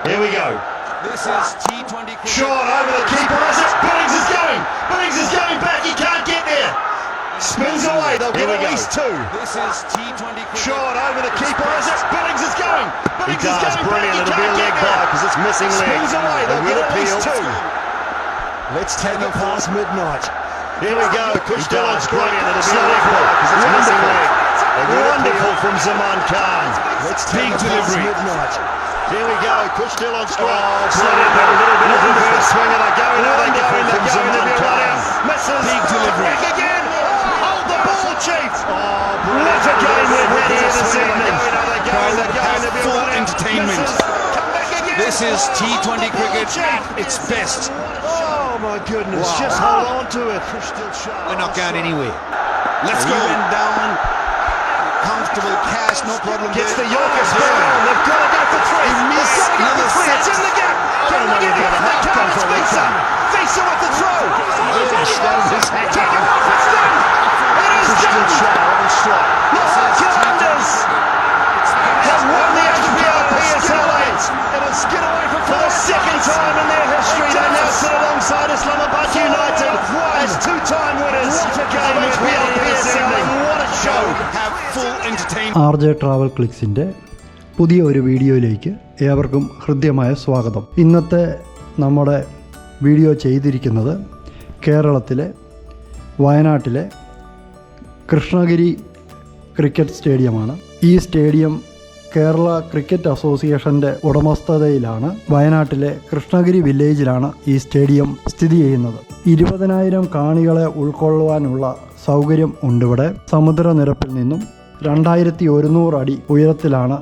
Here we go. This is T20 cricket. Short over the keeper as it. Billings is going. Billings is going back. He can't get there. Spins away. They'll get at least two. This is T20 cricket. Short over the keeper as it. Billings is going. Billings He does. is going Brilliant. back. It'll be a leg bye because it's missing leg. Spins away. They They'll will get at least appeal. two. Let's take it past midnight. Here we go. He Still on does. strike. Brilliant. It'll be a leg bye because it's missing leg. They will Wonderful appeal. from Zaman Khan. Let's take it past midnight. Here we go. Kush still on strike. Oh, Sliding brilliant. back a little bit of Wonderful reverse swing, swing. and they're going, they're Wonderful going, from they're going. Zaman They'll be Khan. running. Misses. Big delivery. Back again. Hold the ball, Chief. Oh, brilliant. What a game we've had here this Swing, evening. they're going. Have full entertainment. Misses. Come back again. This is T20 Hold the ball, cricket Chief. at its best. Oh my goodness. Wow. Just hold on to it. Kush still sharp. We're not going anywhere. Let's go. He went down. Comfortable cash, no problem. Gets the there. Yorkers down. They've got to go for three. He missed They've got to go another for three. It's set. in the gap. Can they get it? They can't. It's Visa. Visa with the throw. It's done. It's done. It is done. Commanders have won the HBO PSL 8 and have skid away for the second time in their history. They now sit alongside Islamabad United as two-time winners. What a game of PSL and what a show. Have full entertainment. RJ travel ക്ലിക്സിൻ്റെ പുതിയ ഒരു വീഡിയോയിലേക്ക് ഏവർക്കും ഹൃദ്യമായ സ്വാഗതം. ഇന്നത്തെ നമ്മുടെ video ചെയ്തിരിക്കുന്നത് കേരളത്തിലെ വയനാട്ടിലെ കൃഷ്ണഗിരി ക്രിക്കറ്റ് സ്റ്റേഡിയമാണ്. ഈ സ്റ്റേഡിയം കേരള ക്രിക്കറ്റ് അസോസിയേഷൻ്റെ ഉടമസ്ഥതയിലാണ്. വയനാട്ടിലെ കൃഷ്ണഗിരി വില്ലേജിലാണ് ഈ സ്റ്റേഡിയം സ്ഥിതി ചെയ്യുന്നത്. 20,000 കാണികളെ ഉൾക്കൊള്ളുവാനുള്ള സൗകര്യം ഉണ്ടിവിടെ. സമുദ്രനിരപ്പിൽ നിന്നും 2100 അടി ഉയരത്തിലാണ്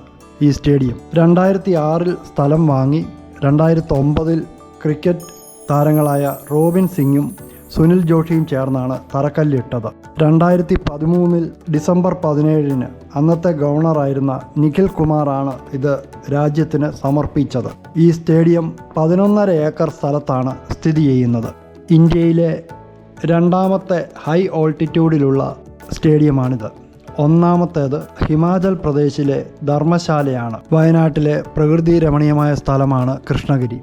ഈ സ്റ്റേഡിയം. 2006 സ്ഥലം വാങ്ങി 2009 ക്രിക്കറ്റ് താരങ്ങളായ റോബിൻ സിംഗും സുനിൽ ജോഷിയും ചേർന്നാണ് തറക്കല്ലിട്ടത്. 2013 ഡിസംബർ 17 അന്നത്തെ ഗവർണറായിരുന്ന നിഖിൽ കുമാറാണ് ഇത് രാജ്യത്തിന് സമർപ്പിച്ചത്. ഈ സ്റ്റേഡിയം 11.5 ഏക്കർ സ്ഥലത്താണ് സ്ഥിതി ചെയ്യുന്നത്. ഇന്ത്യയിലെ രണ്ടാമത്തെ ഹൈ ഓൾട്ടിറ്റ്യൂഡിലുള്ള സ്റ്റേഡിയമാണിത്. ഒന്നാമത്തേത് ഹിമാചൽ പ്രദേശിലെ ധർമ്മശാലയാണ്. വയനാട്ടിലെ പ്രകൃതി രമണീയമായ സ്ഥലമാണ് കൃഷ്ണഗിരി.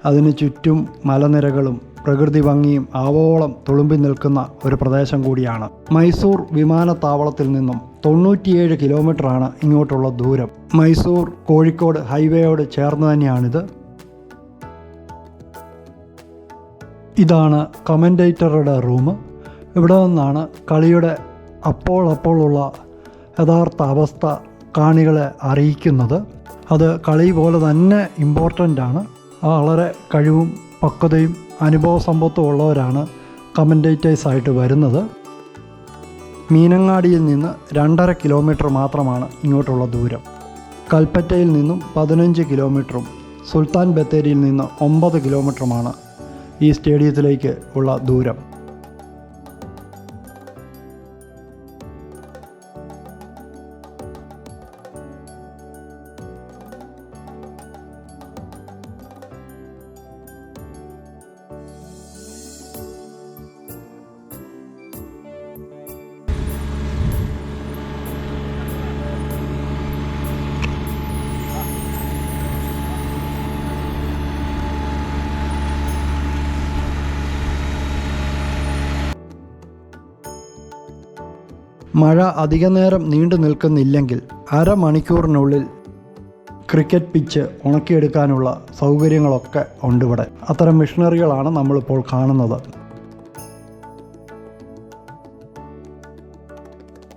അതിന് ചുറ്റും മലനിരകളും പ്രകൃതി ഭംഗിയും ആവോളം തുളുമ്പി നിൽക്കുന്ന ഒരു പ്രദേശം കൂടിയാണ്. മൈസൂർ വിമാനത്താവളത്തിൽ നിന്നും 97 കിലോമീറ്ററാണ് ഇങ്ങോട്ടുള്ള ദൂരം. മൈസൂർ കോഴിക്കോട് ഹൈവേയോട് ചേർന്ന് തന്നെയാണിത്. ഇതാണ് കമൻറ്റേറ്ററുടെ റൂം. ഇവിടെ നിന്നാണ് കളിയുടെ അപ്പോഴുള്ള യഥാർത്ഥ അവസ്ഥ കാണികളെ അറിയിക്കുന്നത്. അത് കളി പോലെ തന്നെ ഇമ്പോർട്ടൻ്റ് ആണ്. വളരെ കഴിവും പക്വതയും അനുഭവ സമ്പത്തും ഉള്ളവരാണ് കമൻറ്റേറ്റേഴ്സായിട്ട് വരുന്നത്. മീനങ്ങാടിയിൽ നിന്ന് 2.5 കിലോമീറ്റർ മാത്രമാണ് ഇങ്ങോട്ടുള്ള ദൂരം. കൽപ്പറ്റയിൽ നിന്നും 15 കിലോമീറ്ററും സുൽത്താൻ ബത്തേരിയിൽ നിന്ന് 9 കിലോമീറ്ററുമാണ് ഈ സ്റ്റേഡിയത്തിലേക്ക് ഉള്ള ദൂരം. മഴ അധിക നേരം നീണ്ടു നിൽക്കുന്നില്ലെങ്കിൽ അരമണിക്കൂറിനുള്ളിൽ ക്രിക്കറ്റ് പിച്ച് ഉണക്കിയെടുക്കാനുള്ള സൗകര്യങ്ങളൊക്കെ ഉണ്ട് ഇവിടെ. അത്തരം മെഷീനറികളാണ് നമ്മളിപ്പോൾ കാണുന്നത്.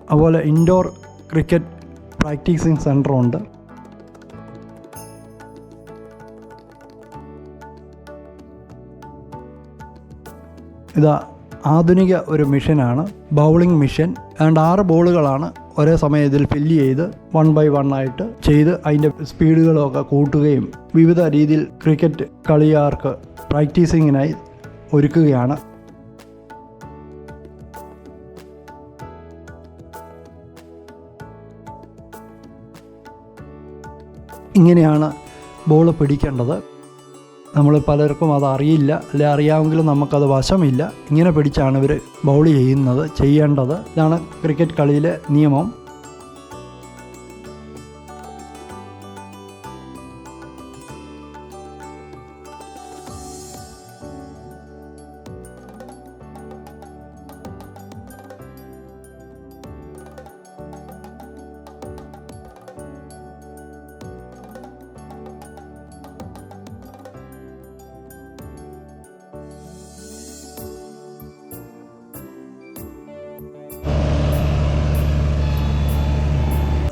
അതുപോലെ ഇൻഡോർ ക്രിക്കറ്റ് പ്രാക്ടീസിങ് സെൻ്ററുണ്ട്. ഇതാ ആധുനിക ഒരു മെഷീനാണ്, ബൗളിംഗ് മെഷീൻ. ഏതാണ്ട് 6 ബോളുകളാണ് ഒരേ സമയം ഇതിൽ ഫില്ല് ചെയ്ത് 1 by 1 ആയിട്ട് ചെയ്ത് അതിൻ്റെ സ്പീഡുകളൊക്കെ കൂട്ടുകയും വിവിധ രീതിയിൽ ക്രിക്കറ്റ് കളിക്കാർക്ക് പ്രാക്ടീസിങ്ങിനായി ഒരുക്കുകയാണ്. ഇങ്ങനെയാണ് ബോൾ പിടിക്കേണ്ടത്. നമ്മൾ പലർക്കും അത് അറിയില്ല, അല്ലെ അറിയാമെങ്കിലും നമുക്കത് വശമില്ല. ഇങ്ങനെ പിടിച്ചാണ് ഇവർ ബൗൾ ചെയ്യേണ്ടത്. ഇതാണ് ക്രിക്കറ്റ് കളിയിലെ നിയമം.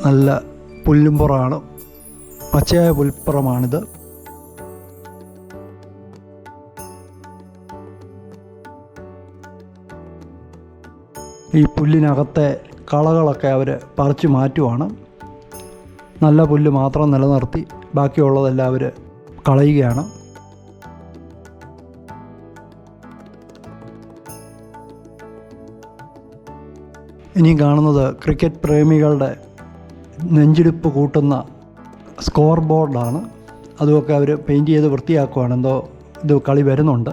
നല്ല പുല്ലുംപുറമാണ്, പച്ചയായ പുൽപ്പുറമാണിത്. ഈ പുല്ലിനകത്തെ കളകളൊക്കെ അവർ പറിച്ചു മാറ്റുവാണ്. നല്ല പുല്ല് മാത്രം നിലനിർത്തി ബാക്കിയുള്ളതെല്ലാം അവർ കളയുകയാണ്. ഇനി കാണുന്നത് ക്രിക്കറ്റ് പ്രേമികളുടെ നെഞ്ചിടിപ്പ് കൂട്ടുന്ന സ്കോർ ബോർഡാണ്. അതുമൊക്കെ അവർ പെയിൻറ്റ് ചെയ്ത് വൃത്തിയാക്കുവാണ്. എന്തോ ഇത് കളി വരുന്നുണ്ട്.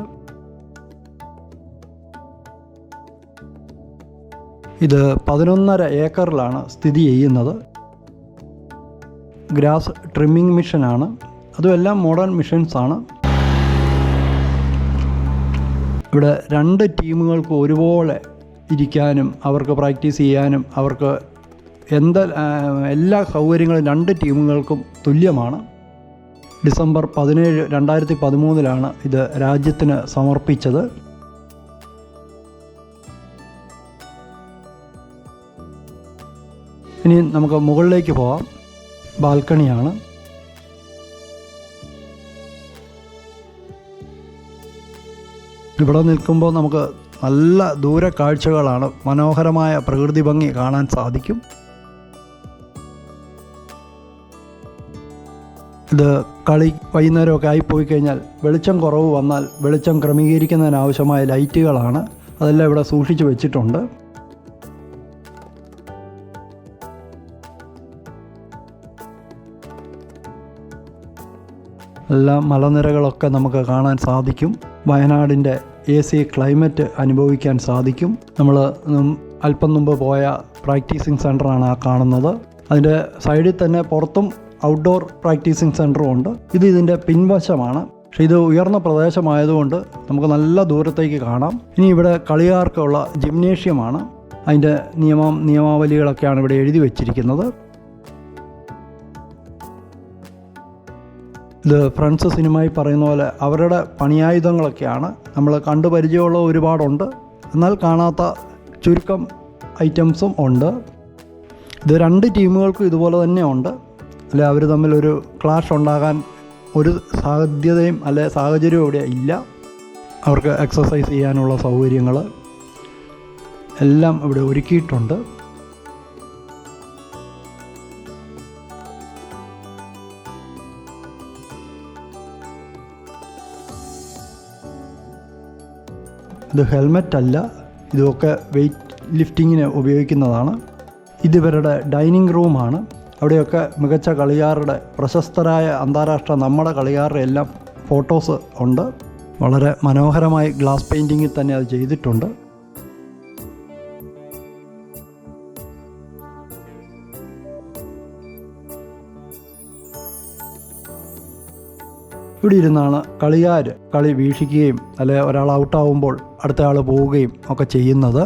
ഇത് 11.5 ഏക്കറിലാണ് സ്ഥിതി ചെയ്യുന്നത്. ഗ്രാസ് ട്രിമ്മിങ് മിഷനാണ്. അതുമെല്ലാം മോഡേൺ മിഷൻസാണ്. ഇവിടെ 2 ടീമുകൾക്ക് ഒരുപോലെ ഇരിക്കാനും അവർക്ക് പ്രാക്ടീസ് ചെയ്യാനും അവർക്ക് എല്ലാ സൗകര്യങ്ങളും 2 ടീമുകൾക്കും തുല്യമാണ്. ഡിസംബർ 17, 2013 ഇത് രാജ്യത്തിന് സമർപ്പിച്ചത്. ഇനി നമുക്ക് മുകളിലേക്ക് പോകാം. ബാൽക്കണിയാണ്. ഇവിടെ നിൽക്കുമ്പോൾ നമുക്ക് നല്ല ദൂര കാഴ്ചകളാണ്, മനോഹരമായ പ്രകൃതി ഭംഗി കാണാൻ സാധിക്കും. ഇത് കളി വൈകുന്നേരമൊക്കെ ആയിപ്പോയി കഴിഞ്ഞാൽ വെളിച്ചം കുറവ് വന്നാൽ വെളിച്ചം ക്രമീകരിക്കുന്നതിനാവശ്യമായ ലൈറ്റുകളാണ്. അതെല്ലാം ഇവിടെ സൂക്ഷിച്ച് വെച്ചിട്ടുണ്ട്. എല്ലാ മലനിരകളൊക്കെ നമുക്ക് കാണാൻ സാധിക്കും. വയനാടിൻ്റെ AC ക്ലൈമറ്റ് അനുഭവിക്കാൻ സാധിക്കും. നമ്മൾ അല്പം മുമ്പ് പോയ പ്രാക്ടീസിങ് സെൻ്ററാണ് ആ കാണുന്നത്. അതിൻ്റെ സൈഡിൽ തന്നെ പുറത്തും ഔട്ട്ഡോർ പ്രാക്ടീസിങ് സെൻ്ററും ഉണ്ട്. ഇതിൻ്റെ പിൻവശമാണ്. പക്ഷേ ഇത് ഉയർന്ന പ്രദേശമായതുകൊണ്ട് നമുക്ക് നല്ല ദൂരത്തേക്ക് കാണാം. ഇനി ഇവിടെ കളിക്കാർക്കുള്ള ജിംനേഷ്യമാണ്. അതിൻ്റെ നിയമാവലികളൊക്കെയാണ് ഇവിടെ എഴുതി വച്ചിരിക്കുന്നത്. ഇത് ഫ്രണ്ട്സ് സിനിമയിൽ പറയുന്ന പോലെ അവരുടെ പണിയായുധങ്ങളൊക്കെയാണ്. നമ്മൾ കണ്ടു പരിചയമുള്ള ഒരുപാടുണ്ട്, എന്നാൽ കാണാത്ത ചുരുക്കം ഐറ്റംസും ഉണ്ട്. ഇത് 2 ടീമുകൾക്കും ഇതുപോലെ തന്നെ ഉണ്ട്. അല്ലെ അവർ തമ്മിലൊരു ക്ലാഷ് ഉണ്ടാകാൻ ഒരു സാധ്യതയും സാഹചര്യവും ഇവിടെ ഇല്ല. അവർക്ക് എക്സസൈസ് ചെയ്യാനുള്ള സൗകര്യങ്ങൾ എല്ലാം ഇവിടെ ഒരുക്കിയിട്ടുണ്ട്. ഇത് ഹെൽമെറ്റ് അല്ല, ഇതൊക്കെ വെയ്റ്റ് ലിഫ്റ്റിങ്ങിന് ഉപയോഗിക്കുന്നതാണ്. ഇതിവരുടെ ഡൈനിങ് റൂമാണ്. അവിടെയൊക്കെ മികച്ച കളിക്കാരുടെ, പ്രശസ്തരായ അന്താരാഷ്ട്ര നമ്മുടെ കളിക്കാരുടെ എല്ലാം ഫോട്ടോസ് ഉണ്ട്. വളരെ മനോഹരമായി ഗ്ലാസ് പെയിൻറ്റിങ്ങിൽ തന്നെ അത് ചെയ്തിട്ടുണ്ട്. ഇവിടെ ഇരുന്നാണ് കളിക്കാർ കളി വീക്ഷിക്കുകയും ഒരാൾ ഔട്ടാവുമ്പോൾ അടുത്ത ആൾ പോവുകയും ഒക്കെ ചെയ്യുന്നത്.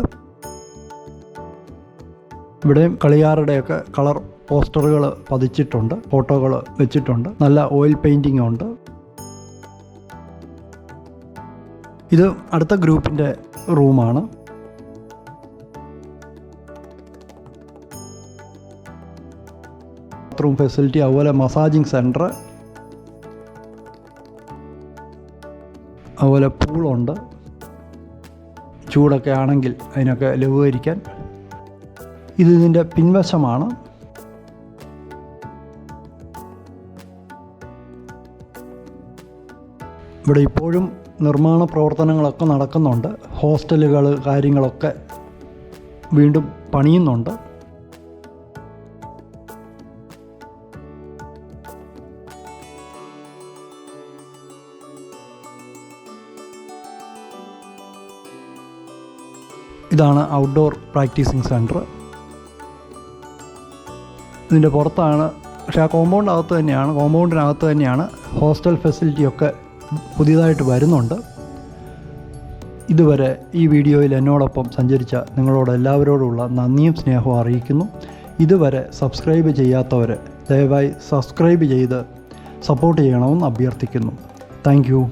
ഇവിടെയും കളിക്കാരുടെയൊക്കെ കളർ പോസ്റ്ററുകൾ പതിച്ചിട്ടുണ്ട്, ഫോട്ടോകൾ വെച്ചിട്ടുണ്ട്. നല്ല ഓയിൽ പെയിൻറ്റിംഗ് ഉണ്ട്. ഇത് അടുത്ത ഗ്രൂപ്പിൻ്റെ റൂമാണ്. ബാത്റൂം ഫെസിലിറ്റി, അതുപോലെ മസാജിങ് സെൻറ്റർ, അതുപോലെ പൂളുണ്ട്. ചൂടൊക്കെ ആണെങ്കിൽ അതിനൊക്കെ ലഘൂകരിക്കാൻ. ഇതിൻ്റെ പിൻവശമാണ്. ഇവിടെ ഇപ്പോഴും നിർമ്മാണ പ്രവർത്തനങ്ങളൊക്കെ നടക്കുന്നുണ്ട്. ഹോസ്റ്റലുകൾ കാര്യങ്ങളൊക്കെ വീണ്ടും പണിയുന്നുണ്ട്. ഇതാണ് ഔട്ട്ഡോർ പ്രാക്ടീസിങ് സെൻറ്റർ. ഇതിൻ്റെ പുറത്താണ്, പക്ഷേ ആ കോമ്പൗണ്ടിനകത്ത് തന്നെയാണ് ഹോസ്റ്റൽ ഫെസിലിറ്റിയൊക്കെ പുതിയതായിട്ട് വരുന്നുണ്ട്. ഇതുവരെ ഈ വീഡിയോയിൽ എന്നോടൊപ്പം സഞ്ചരിച്ച നിങ്ങളോട് എല്ലാവരോടുള്ള നന്ദിയും സ്നേഹവും അറിയിക്കുന്നു. ഇതുവരെ സബ്സ്ക്രൈബ് ചെയ്യാത്തവർ ദയവായി സബ്സ്ക്രൈബ് ചെയ്ത് സപ്പോർട്ട് ചെയ്യണമെന്ന് അഭ്യർത്ഥിക്കുന്നു. Thank you.